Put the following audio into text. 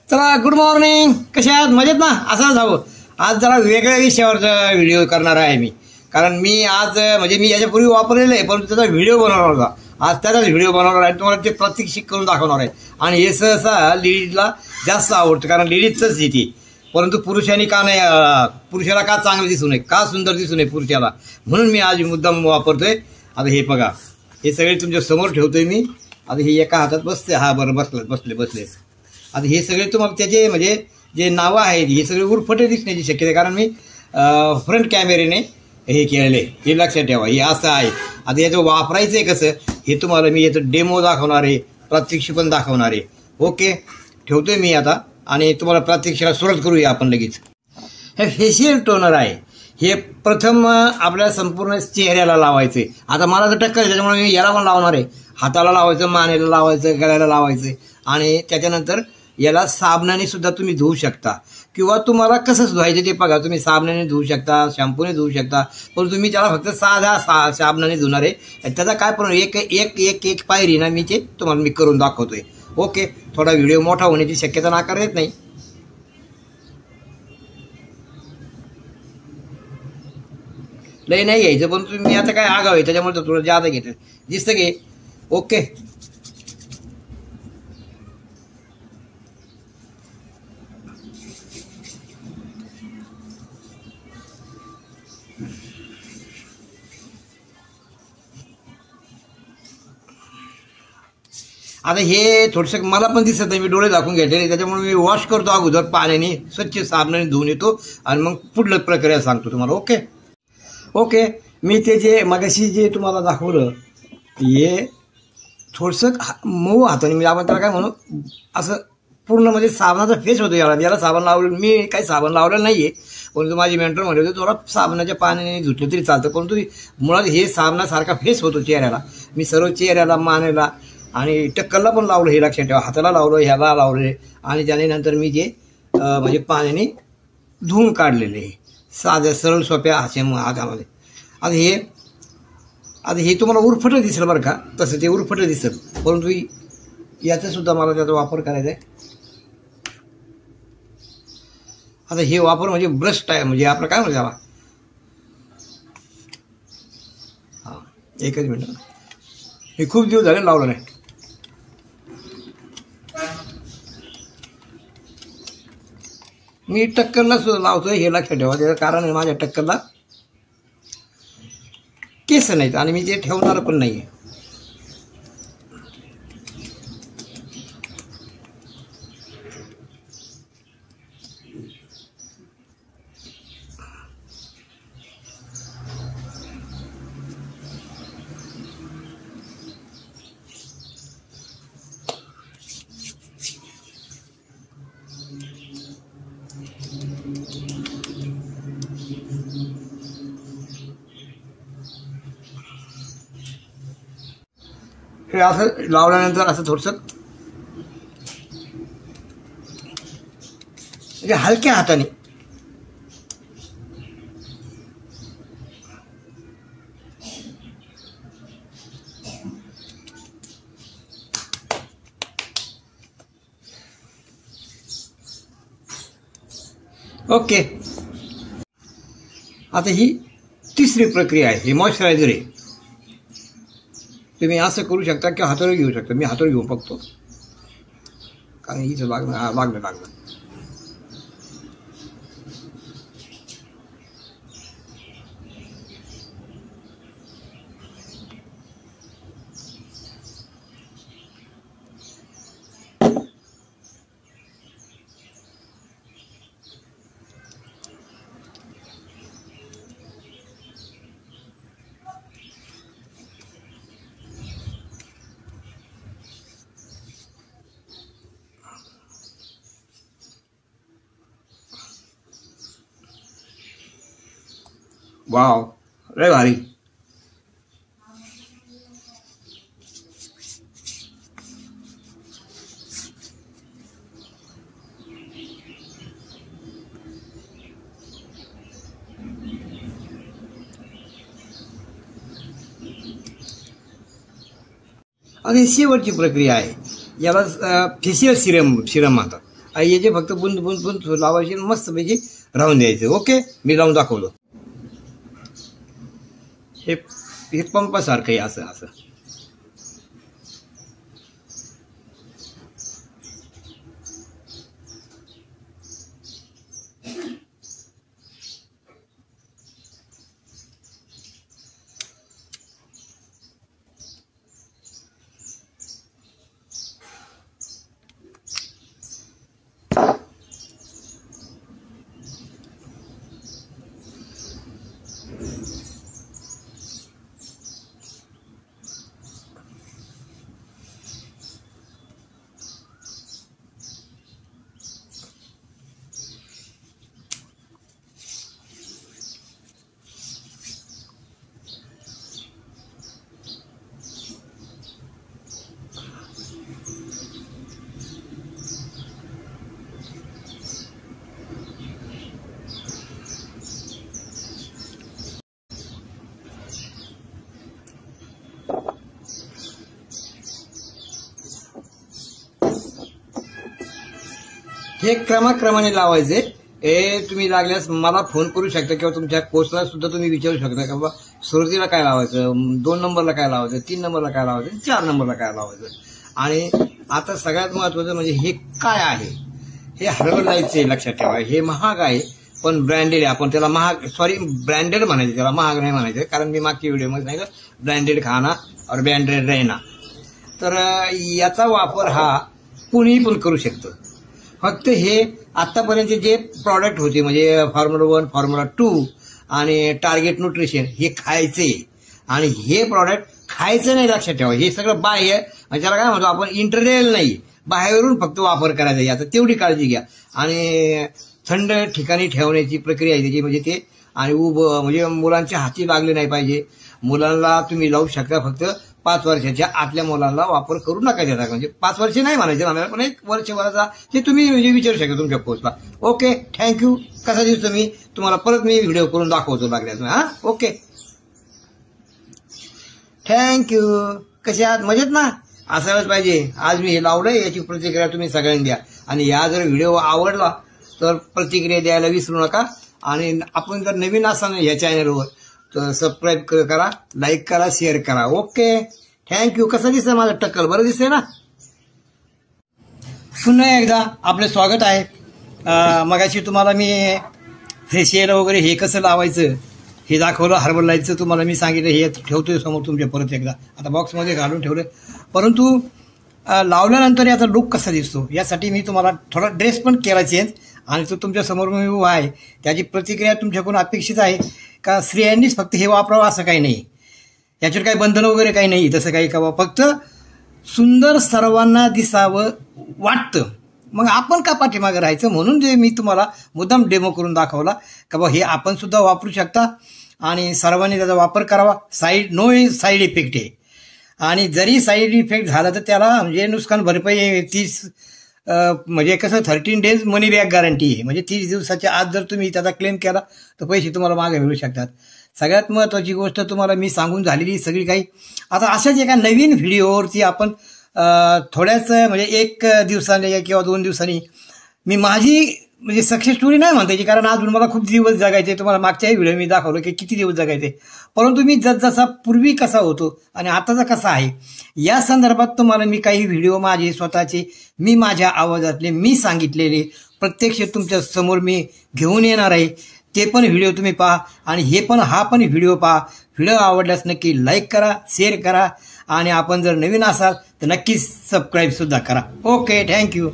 चला, good morning. कशा आहात? मजेत ना? असंच हवं. आज जरा वेगळ्या विषयावरचा व्हिडिओ करणार आहे मी. कारण मी आज म्हणजे मी याच्यापूर्वी वापरलेलं आहे, परंतु त्याचा व्हिडिओ बनवणार होता. आज त्याचाच व्हिडिओ बनवणार आहे, तुम्हाला ते प्रात्यक्षिक करून दाखवणार आहे. आणि हे सहसा लेडीजला जास्त आवडतं, कारण लेडीजचंच येते. परंतु पुरुषांनी का नाही, पुरुषाला का चांगलं दिसू नये, का सुंदर दिसू नये पुरुषाला, म्हणून मी आज मुद्दाम वापरतोय. आता हे बघा, हे सगळे तुमच्या समोर ठेवतोय मी. आता हे एका हातात बसते, हा बरं बसले. आता हे सगळे तुम्हाला त्याचे म्हणजे जे नावं आहेत हे सगळे उरफटे दिसण्याची शक्यता आहे, कारण मी फ्रंट कॅमेऱ्याने हे केलेले. हे लक्षात ठेवा, हे असं आहे. आता याचं वापरायचं आहे कसं हे तुम्हाला मी याचं डेमो दाखवणार आहे, प्रात्यक्षिक पण दाखवणार आहे. ओके, ठेवतोय मी आता आणि तुम्हाला प्रात्यक्षिकाला सुरुवात करूया आपण लगेच. हे फेशियल टोनर आहे. हे प्रथम आपल्या संपूर्ण चेहऱ्याला लावायचं आहे. आता मला तर टक्कर आहे, त्याच्यामुळे मी याला पण लावणार आहे. हाताला लावायचं, मानेला लावायचं, गळ्याला लावायचं. आणि त्याच्यानंतर याला साबणाने सुद्धा तुम्ही धुवू शकता, किंवा तुम्हाला कसं धुवायचं ते बघा. तुम्ही साबणाने धुवू शकता, शॅम्पूने धुवू शकता, पण तुम्ही त्याला फक्त साधा साबणाने धुणार आहे. त्याचा काय पण एक एक एक एक पायरी ना मी ते तुम्हाला मी करून दाखवतोय. ओके, थोडा व्हिडिओ मोठा होण्याची शक्यता नाकारता येत नाही. लय नाही घ्यायचं, पण तुम्ही आता काय आगाव आहे त्याच्यामुळे थोडं जादा घेतं दिसतं की. ओके, आता हे थोडंसं मला पण दिसत नाही, मी डोळे दाखवून घेतलेले, त्याच्यामुळे मी वॉश करतो अगोदर पाण्याने, स्वच्छ साबणाने धुवून येतो आणि मग पुढलं प्रक्रिया सांगतो तुम्हाला. ओके, मी ते जे मगाशी जे तुम्हाला दाखवलं हे थोडंसं मऊ हाताने, मी आपण त्याला काय म्हणू, असं पूर्ण म्हणजे साबणाचा फेस होतो याला साबण लावलं. मी काही साबण लावलेलं नाही आहे, परंतु माझी मेंटर म्हणले होते थोडा साबणाच्या पाण्याने धुतलं तरी चालतं, परंतु मुळात हे साबणासारखा फेस होतो चेहऱ्याला. मी सर्व चेहऱ्याला, मानेला आणि टक्कलला पण लावलं, हे लक्षात ठेवा. हाताला लावलं, ह्याला लावले आणि त्यानंतर मी जे म्हणजे पाण्याने धुवून काढलेले साध्या सरळ सोप्या हातामध्ये. आता हे तुम्हाला उरफटं दिसेल बरं का, तसं ते उरफटं दिसेल, परंतु याचा सुद्धा मला त्याचा वापर करायचा आहे. आता हे वापर म्हणजे ब्रश टाईप, म्हणजे आपलं काय म्हणतो त्याला, हां एकच मिनटं, हे खूप दिवस झाले लावलं नाही. मी टक्कलला सुद्धा लावतोय, हे लक्षात ठेवा. त्याचं कारण आहे, माझ्या टक्कलला केस नाहीत आणि मी ते ठेवणार पण नाही आहे. हे असं लावल्यानंतर असं थोडंसं म्हणजे हलक्या हाताने ओके. आता ही तिसरी प्रक्रिया आहे, हे मॉइश्चरायझर आहे. तुम्ही असं करू शकता किंवा हातावर घेऊ शकता. मी हातावर घेऊन बघतो, कारण हिचं लागलं. वाव, लय भारी. आणि शेवटची प्रक्रिया आहे, याला फेशियल सिरम म्हणतात. याचे फक्त बुंद बुंद बुंद लावायचे, मस्तपैकी राहून द्यायचं. ओके, मी लावून दाखवलं. हे पंपासारखं आहे, असं असं. हे क्रमाक्रमाने लावायचे. हे तुम्ही लागल्यास मला फोन करू शकता किंवा तुमच्या कोचला सुद्धा तुम्ही विचारू शकता की बाबा सुरुवातीला काय लावायचं, 2 नंबरला काय लावायचं, 3 नंबरला काय लावायचं, 4 नंबरला काय लावायचं. आणि आता सगळ्यात महत्वाचं म्हणजे हे काय आहे, हे हर्बल लाईफचे लक्षात ठेवा. हे महाग आहे पण ब्रँडेड आहे. आपण त्याला महाग ब्रँडेड म्हणायचं, त्याला महाग नाही म्हणायचं. कारण मी मागच्या व्हिडिओमध्ये सांगितलं ब्रँडेड खाना और ब्रँडेड राहना. तर याचा वापर हा कुणीही पण करू शकतं. फक्त हे आतापर्यंत जे प्रॉडक्ट होते म्हणजे फॉर्म्युला 1, फॉर्म्युला 2 आणि टार्गेट न्यूट्रिशन हे खायचे, आणि हे प्रॉडक्ट खायचं नाही, लक्षात ठेवा. हे सगळं बाह्य म्हणजे त्याला काय म्हणतो आपण, इंटरनेल नाही, बाहेरून फक्त वापर करायचा याचा, तेवढी काळजी घ्या. आणि थंड ठिकाणी ठेवण्याची प्रक्रिया आहे त्याची, म्हणजे ते आणि म्हणजे मुलांच्या हाती लागले नाही पाहिजे. मुलांना तुम्ही लावू शकता, फक्त 5 वर्षाच्या आतल्या मुलांना वापर करू नका त्याचा. म्हणजे 5 वर्ष नाही म्हणायचं मला, पण 1 वर्षभराचा ते तुम्ही म्हणजे विचारू शकता तुमच्या कोचला. Okay, thank you. कसा दिसतो मी तुम्हाला परत मी व्हिडिओ करून दाखवतो लागल्यास. हा, ओके, थँक्यू. कसे आहात, मजेत ना? असायलाच पाहिजे. आज मी हे लावलंय, याची प्रतिक्रिया तुम्ही सगळ्यांनी द्या. आणि या जर व्हिडिओ आवडला तर प्रतिक्रिया द्यायला विसरू नका. आणि आपण जर नवीन असाल या चॅनलवर तर सबस्क्राईब करा, लाईक करा, शेअर करा. Okay, thank you. कसं दिसतंय माझं टक्कल, बरं दिसतंय ना? पुन्हा एकदा आपलं स्वागत आहे. मगाशी तुम्हाला मी फेशियल वगैरे हे कसं लावायचं हे दाखवलं. हर्बल लाईफचं तुम्हाला मी सांगितलं. हे ठेवतोय समोर तुमच्या परत एकदा, आता बॉक्समध्ये घालून ठेवलं. परंतु लावल्यानंतर याचा लुक कसा दिसतो यासाठी मी तुम्हाला थोडा ड्रेस पण केला चेंज, आणि तो तुमच्या समोर मी उभा आहे. त्याची प्रतिक्रिया तुमच्याकडून अपेक्षित आहे का स्त्रियांनीच फक्त हे वापरावं असं काही नाही, याच्यावर काही बंधन वगैरे काही नाही, तसं काही का फक्त सुंदर सर्वांना दिसावं वाटतं, मग आपण का पाठीमागं राहायचं. म्हणून जे मी तुम्हाला मुद्दाम डेमो करून दाखवला का बा हे आपण सुद्धा वापरू शकता आणि सर्वांनी त्याचा वापर करावा. नो साईड इफेक्ट आहे, आणि जरी साईड इफेक्ट झाला तर त्याला म्हणजे नुकसान भरपाई 30 म्हणजे कसं 13 डेज मनी बॅक गॅरंटी आहे. म्हणजे 30 दिवसाच्या आत जर तुम्ही त्याचा क्लेम केला तर पैसे तुम्हाला मागे मिळू शकतात. सगळ्यात महत्त्वाची गोष्ट तुम्हाला मी सांगून झालेली सगळी काही. आता अशाच एका नवीन व्हिडिओवरती आपण थोड्याच म्हणजे 1 दिवसाने किंवा 2 दिवसांनी मी माझी म्हणजे सक्सेस स्टोरी नाही म्हणता याची, कारण अजून मला खूप दिवस जगायचे. तुम्हाला मागच्याही व्हिडिओ मी दाखवलं की किती दिवस जगायचे, परंतु मी जसा पूर्वी कसा होतो आणि आताचा कसा आहे या संदर्भात तुम्हाला मी काही व्हिडिओ माझे स्वतःचे, मी माझ्या आवाजातले, मी सांगितलेले प्रत्यक्ष तुमच्या समोर मी घेऊन येणार आहे. ते पण व्हिडिओ तुम्ही पहा, आणि हा पण व्हिडिओ पहा. व्हिडिओ आवडल्यास नक्की लाईक करा, शेअर करा, आणि आपण जर नवीन असाल तर नक्की सबस्क्राईब सुद्धा करा. Okay, thank you.